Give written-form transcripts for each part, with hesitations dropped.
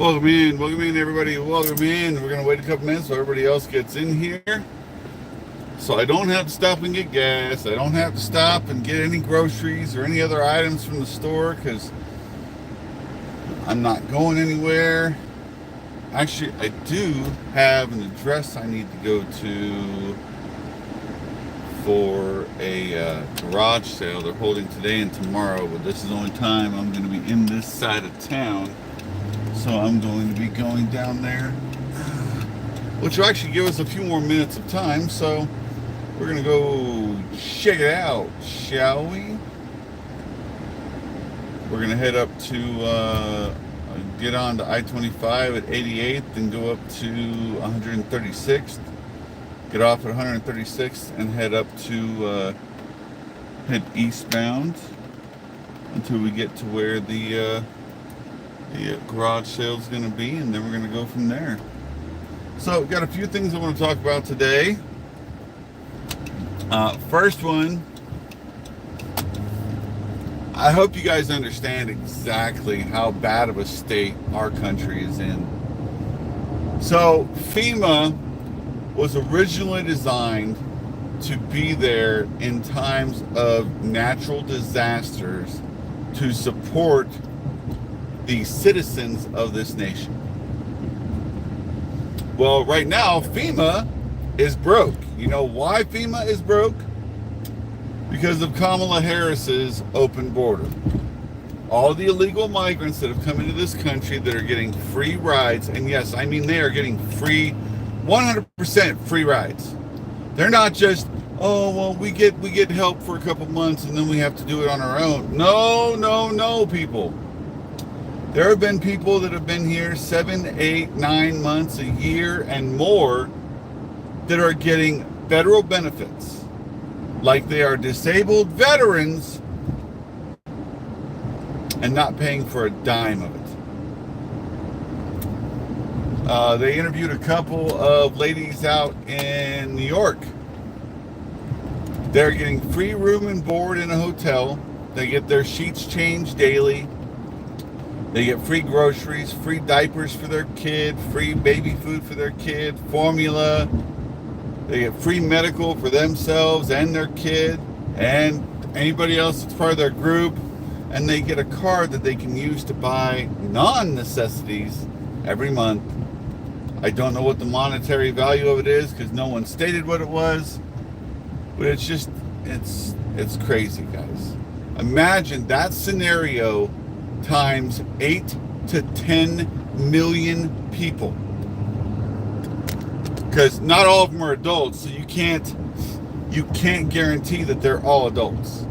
Welcome in, everybody. Welcome in. We're gonna wait a couple minutes so everybody else gets in here. So I don't have to stop and get gas. I don't have to stop and get any groceries or any other items from the store because I'm not going anywhere. Actually, I do have an address I need to go to for a garage sale they're holding today and tomorrow, but this is the only time I'm going to be in this side of town. So I'm going to be going down there, which will actually give us a few more minutes of time. So we're going to go check it out, shall we? We're going to head up to, get on to I-25 at 88th and go up to 136th. Get off at 136th and head up to, head eastbound until we get to where the garage sale is going to be, and then we're going to go from there. So we've got a few things I want to talk about today. First one, I hope you guys understand exactly how bad of a state our country is in. So FEMA was originally designed to be there in times of natural disasters to support the citizens of this nation. Well, right now, FEMA is broke. You know why FEMA is broke? Because of Kamala Harris's open border. All the illegal migrants that have come into this country that are getting free rides, and yes, I mean they are getting free, 100% free rides. They're not just, oh, well, we get help for a couple months and then we have to do it on our own. No, people. There have been people that have been here 7, 8, 9 months, a year, and more that are getting federal benefits, like they are disabled veterans, and not paying for a dime of it. They interviewed a couple of ladies out in New York. They're getting free room and board in a hotel. They get their sheets changed daily. They get free groceries, free diapers for their kid, free baby food for their kid, formula. They get free medical for themselves and their kid and anybody else that's part of their group. And they get a card that they can use to buy non-necessities every month. I don't know what the monetary value of it is because no one stated what it was. But it's just, it's crazy, guys. Imagine that scenario times 8 to 10 million people, because not all of them are adults, so you can't guarantee that they're all adults,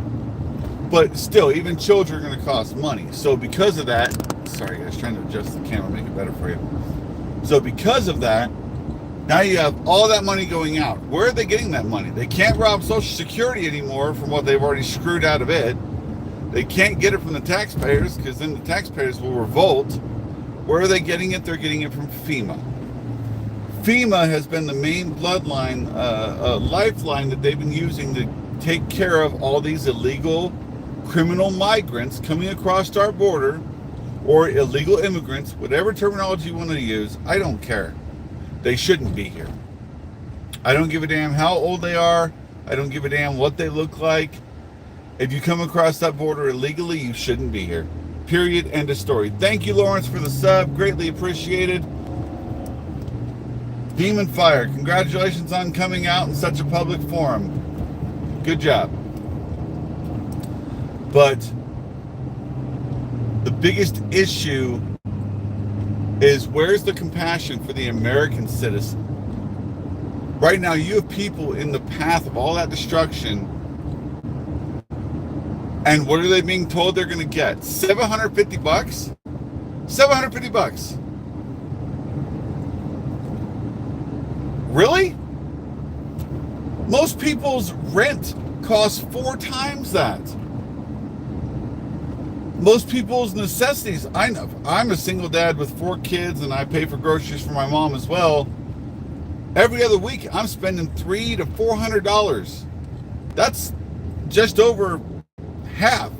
but still, even children are going to cost money. So because of that, sorry guys, trying to adjust the camera, make it better for you. So because of that, now you have all that money going out. Where are they getting that money? They can't rob Social Security anymore from what they've already screwed out of it. They can't get it from the taxpayers because then the taxpayers will revolt. Where are they getting it? They're getting it from FEMA. FEMA has been the main bloodline, lifeline that they've been using to take care of all these illegal criminal migrants coming across our border, or illegal immigrants, whatever terminology you want to use. I don't care. They shouldn't be here. I don't give a damn how old they are. I don't give a damn what they look like. If you come across that border illegally, you shouldn't be here. Period. End of story. Thank you, Lawrence, for the sub. Greatly appreciated. Demon Fire, congratulations on coming out in such a public forum. Good job. But the biggest issue is, where's the compassion for the American citizen? Right now, you have people in the path of all that destruction. And what are they being told they're going to get? $750? $750. Really? Most people's rent costs 4 times that. Most people's necessities, I know, I'm a single dad with 4 kids and I pay for groceries for my mom as well. Every other week, I'm spending $300 to $400. That's just over half.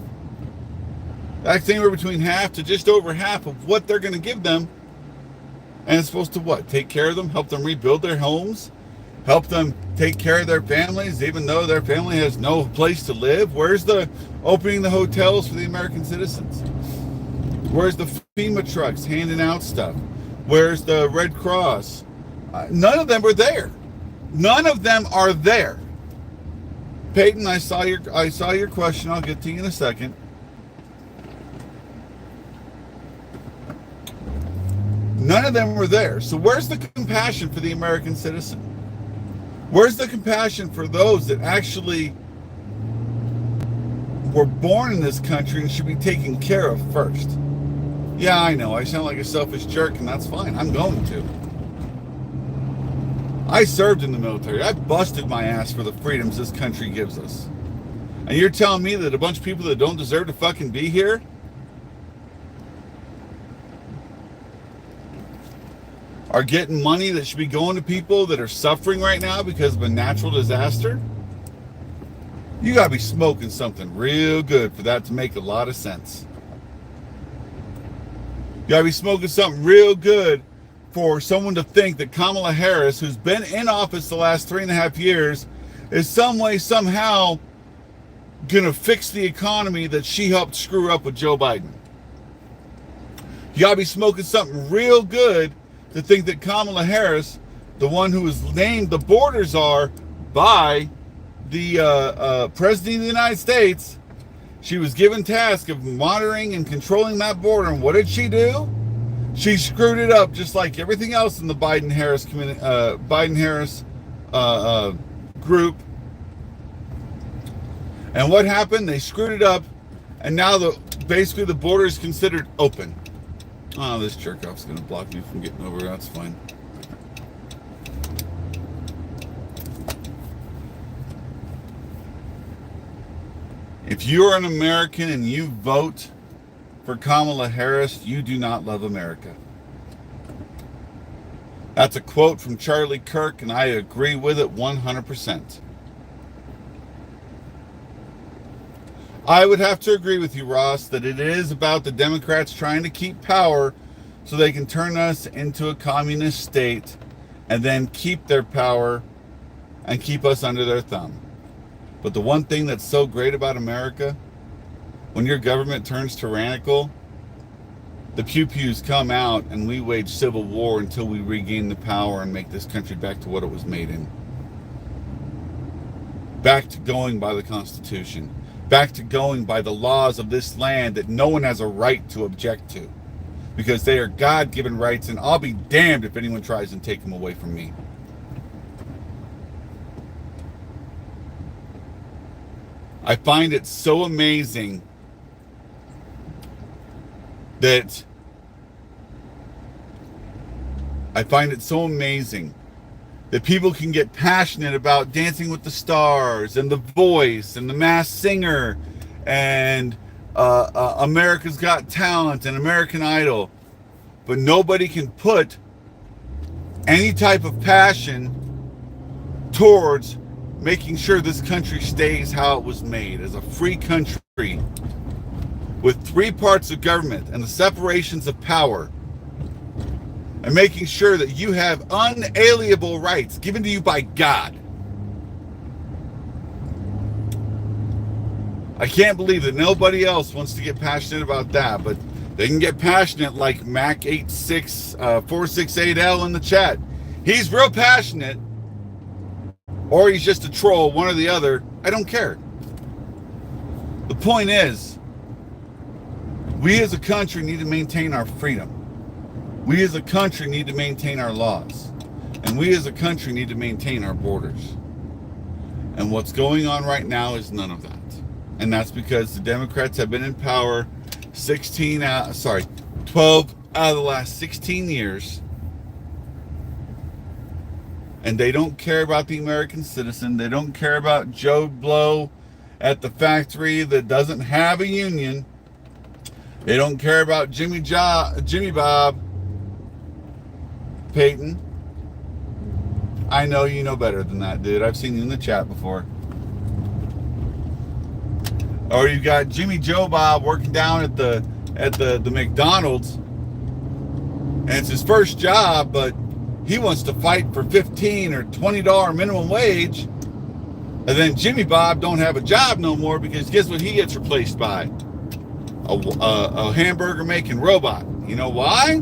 That's anywhere between half to just over half of what they're going to give them And it's supposed to what? Take care of them, help them rebuild their homes, help them take care of their families, even though their family has no place to live. Where's the opening the hotels for the American citizens? Where's the FEMA trucks handing out stuff? Where's the Red Cross? None of them are there. None of them are there. Peyton, I saw your question. I'll get to you in a second. None of them were there. So where's the compassion for the American citizen? Where's the compassion for those that actually were born in this country and should be taken care of first? Yeah, I know. I sound like a selfish jerk, and that's fine. I'm going to. I served in the military. I busted my ass for the freedoms this country gives us. And you're telling me that a bunch of people that don't deserve to fucking be here are getting money that should be going to people that are suffering right now because of a natural disaster? You gotta be smoking something real good for that to make a lot of sense. You gotta be smoking something real good for someone to think that Kamala Harris, who's been in office the last 3.5 years, is some way, somehow gonna fix the economy that she helped screw up with Joe Biden. You gotta be smoking something real good to think that Kamala Harris, the one who was named the border czar by the President of the United States, she was given task of monitoring and controlling that border. And what did she do? She screwed it up just like everything else in the Biden-Harris group. And what happened? They screwed it up, and now basically the border is considered open. Oh, this jerk-off's going to block me from getting over. That's fine. If you are an American and you vote for Kamala Harris, you do not love America. That's a quote from Charlie Kirk, and I agree with it 100%. I would have to agree with you, Ross, that it is about the Democrats trying to keep power so they can turn us into a communist state and then keep their power and keep us under their thumb. But the one thing that's so great about America, when your government turns tyrannical, the pew-pews come out and we wage civil war until we regain the power and make this country back to what it was made in. Back to going by the Constitution. Back to going by the laws of this land that no one has a right to object to, because they are God-given rights, and I'll be damned if anyone tries and take them away from me. I find it so amazing that people can get passionate about Dancing with the Stars and The Voice and The Masked Singer and America's Got Talent and American Idol, but nobody can put any type of passion towards making sure this country stays how it was made, as a free country with 3 parts of government and the separations of power, and making sure that you have unalienable rights given to you by God. I can't believe that nobody else wants to get passionate about that, but they can get passionate like Mac86468L in the chat. He's real passionate, or he's just a troll, one or the other. I don't care. The point is, we as a country need to maintain our freedom. We as a country need to maintain our laws. And we as a country need to maintain our borders. And what's going on right now is none of that. And that's because the Democrats have been in power 12 out of the last 16 years. And they don't care about the American citizen. They don't care about Joe Blow at the factory that doesn't have a union. They don't care about Jimmy Bob. Peyton, I know you know better than that, dude. I've seen you in the chat before. Or you got Jimmy Joe Bob working down at the McDonald's and it's his first job, but he wants to fight for $15 or $20 minimum wage, and then Jimmy Bob don't have a job no more because guess what he gets replaced by? A hamburger making robot. You know why?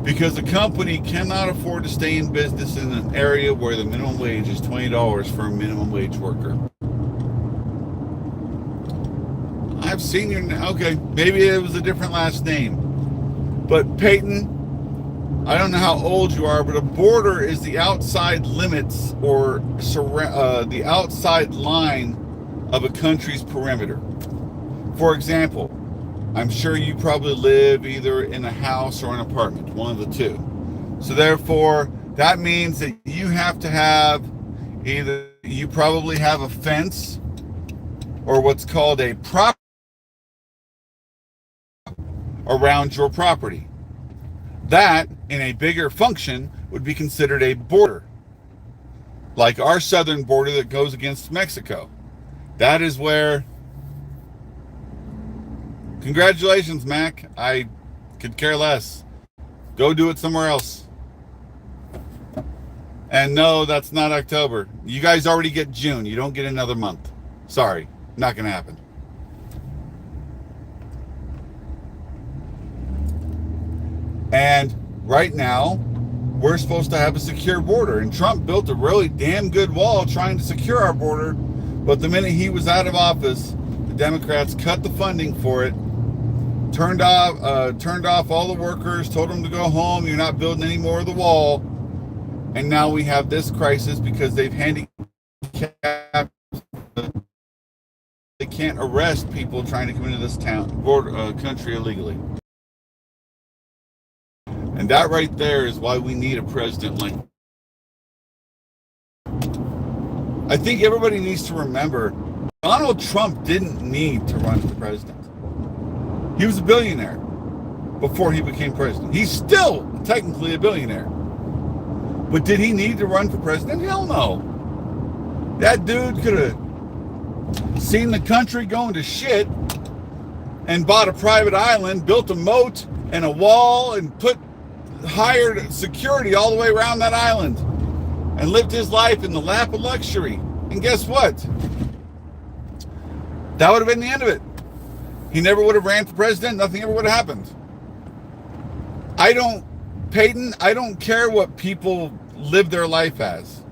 Because the company cannot afford to stay in business in an area where the minimum wage is $20 for a minimum wage worker. I've seen your name. Okay, maybe it was a different last name. But Peyton, I don't know how old you are, but a border is the outside limits or the outside line of a country's perimeter. For example, I'm sure you probably live either in a house or an apartment, one of the two. So therefore, that means that you have to have either, you probably have a fence or what's called a prop around your property. That, in a bigger function, would be considered a border. Like our southern border that goes against Mexico. That is where... Congratulations, Mac. I could care less. Go do it somewhere else. And no, that's not October. You guys already get June. You don't get another month. Sorry, not going to happen. And right now, we're supposed to have a secure border. And Trump built a really damn good wall trying to secure our border. But the minute he was out of office, the Democrats cut the funding for it, turned off all the workers, told them to go home. You're not building any more of the wall. And now we have this crisis because they've handicapped. They can't arrest people trying to come into this country illegally. And that right there is why we need a president like. I think everybody needs to remember, Donald Trump didn't need to run for president. He was a billionaire before he became president. He's still technically a billionaire. But did he need to run for president? Hell no. That dude could have seen the country going to shit and bought a private island, built a moat and a wall, and hired security all the way around that island and lived his life in the lap of luxury. And guess what? That would have been the end of it. He never would have ran for president. Nothing ever would have happened. Peyton, I don't care what people live their life as.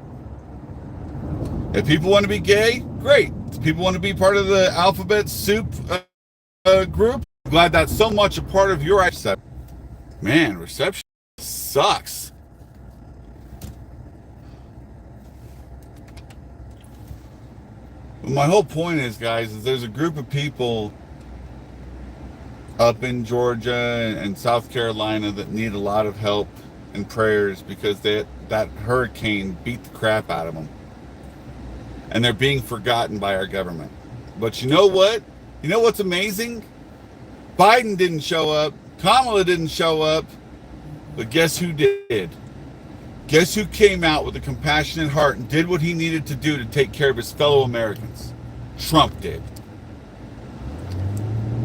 If people want to be gay, great. If people want to be part of the alphabet soup group, I'm glad that's so much a part of your life. Man, reception sucks. But my whole point is, guys, is there's a group of people up in Georgia and South Carolina that need a lot of help and prayers because that hurricane beat the crap out of them. And they're being forgotten by our government. But you know what? You know what's amazing? Biden didn't show up. Kamala didn't show up. But guess who did? Guess who came out with a compassionate heart and did what he needed to do to take care of his fellow Americans? Trump did.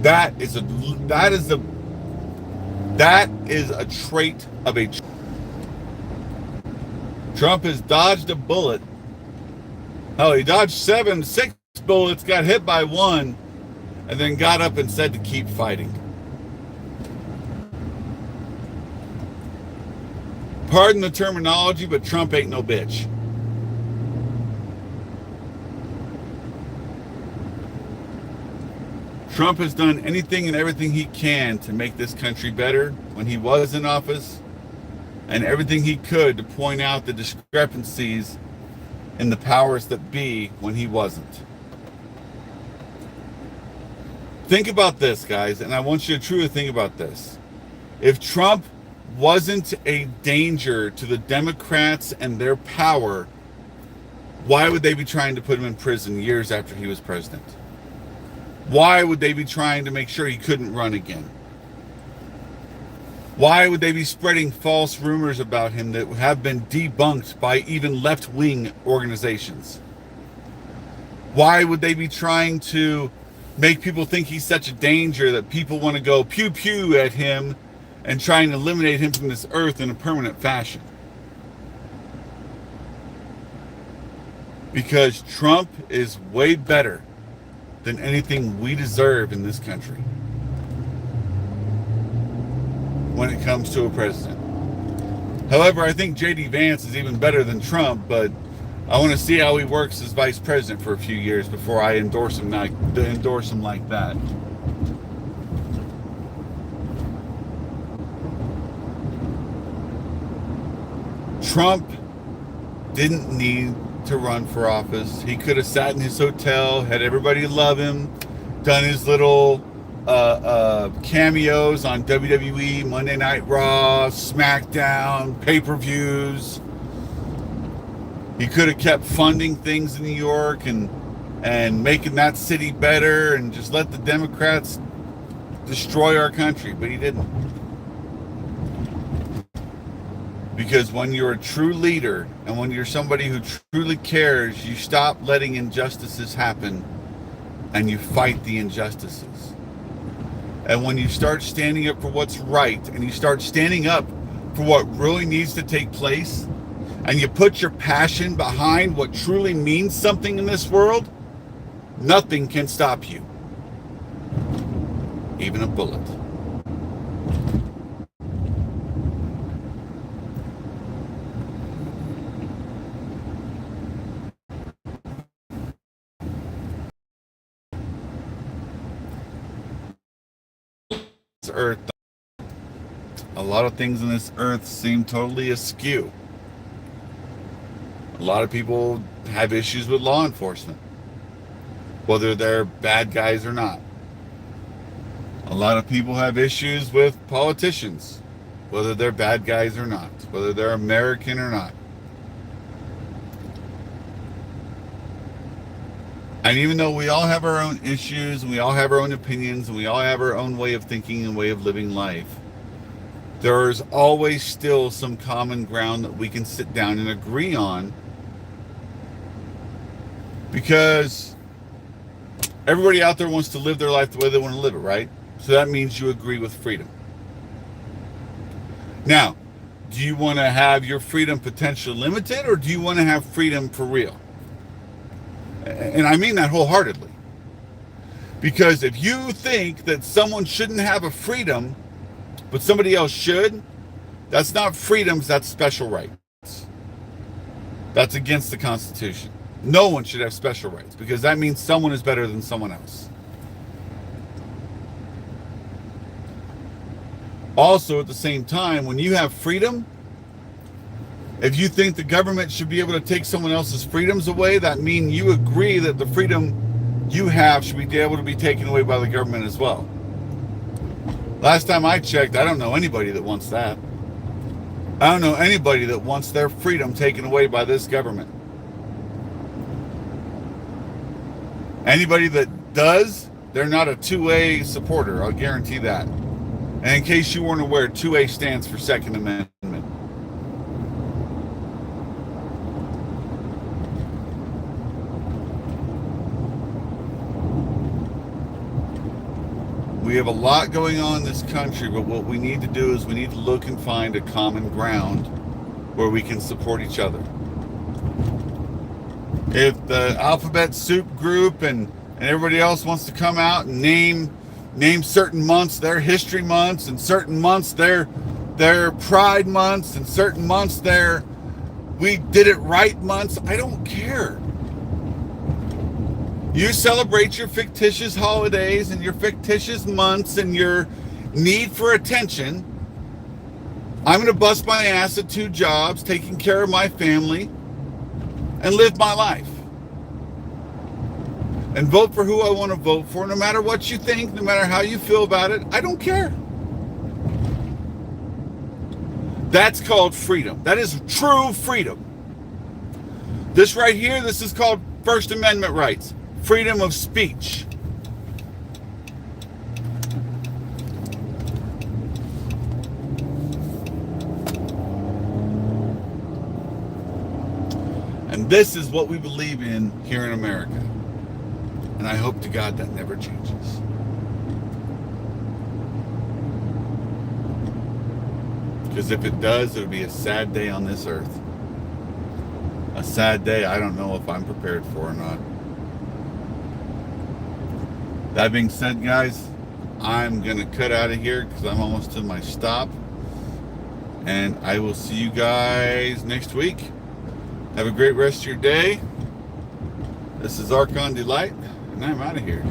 That is a trait of a... Trump has dodged a bullet. Oh, he dodged 6 bullets, got hit by one, and then got up and said to keep fighting. Pardon the terminology, but Trump ain't no bitch. Trump has done anything and everything he can to make this country better when he was in office, and everything he could to point out the discrepancies in the powers that be when he wasn't. Think about this, guys, and I want you to truly think about this. If Trump wasn't a danger to the Democrats and their power, why would they be trying to put him in prison years after he was president? Why would they be trying to make sure he couldn't run again? Why would they be spreading false rumors about him that have been debunked by even left-wing organizations? Why would they be trying to make people think he's such a danger that people want to go pew-pew at him and trying to eliminate him from this earth in a permanent fashion. Because Trump is way better than anything we deserve in this country when it comes to a president. However, I think J.D. Vance is even better than Trump, but I want to see how he works as vice president for a few years before I endorse him like that. Trump didn't need to run for office. He could have sat in his hotel, had everybody love him, done his little cameos on WWE, Monday Night Raw, SmackDown, pay-per-views. He could have kept funding things in New York and making that city better and just let the Democrats destroy our country, but he didn't. Because when you're a true leader and when you're somebody who truly cares, you stop letting injustices happen and you fight the injustices. And when you start standing up for what's right and you start standing up for what really needs to take place and you put your passion behind what truly means something in this world, nothing can stop you. Even a bullet. Earth, a lot of things in this earth seem totally askew. A lot of people have issues with law enforcement, whether they're bad guys or not. A lot of people have issues with politicians, whether they're bad guys or not, whether they're American or not. And even though we all have our own issues, and we all have our own opinions, and we all have our own way of thinking and way of living life, there is always still some common ground that we can sit down and agree on, because everybody out there wants to live their life the way they want to live it, right? So that means you agree with freedom. Now, do you want to have your freedom potentially limited, or do you want to have freedom for real? And I mean that wholeheartedly. Because if you think that someone shouldn't have a freedom, but somebody else should, that's not freedoms, that's special rights. That's against the Constitution. No one should have special rights, because that means someone is better than someone else. Also, at the same time, when you have freedom, if you think the government should be able to take someone else's freedoms away, that means you agree that the freedom you have should be able to be taken away by the government as well. Last time I checked, I don't know anybody that wants that. I don't know anybody that wants their freedom taken away by this government. Anybody that does, they're not a 2A supporter, I'll guarantee that. And in case you weren't aware, 2A stands for Second Amendment. We have a lot going on in this country, but what we need to do is we need to look and find a common ground where we can support each other. If the Alphabet Soup Group and everybody else wants to come out and name certain months their history months, and certain months their pride months, and certain months their we did it right months, I don't care. You celebrate your fictitious holidays and your fictitious months and your need for attention. I'm going to bust my ass at 2 jobs, taking care of my family, and live my life. And vote for who I want to vote for, no matter what you think, no matter how you feel about it. I don't care. That's called freedom. That is true freedom. This right here, this is called First Amendment rights. Freedom of speech. And this is what we believe in here in America. And I hope to God that never changes. Because if it does, it'll be a sad day on this earth. A sad day I don't know if I'm prepared for or not. That being said, guys, I'm going to cut out of here because I'm almost to my stop. And I will see you guys next week. Have a great rest of your day. This is Archon Delight, and I'm out of here.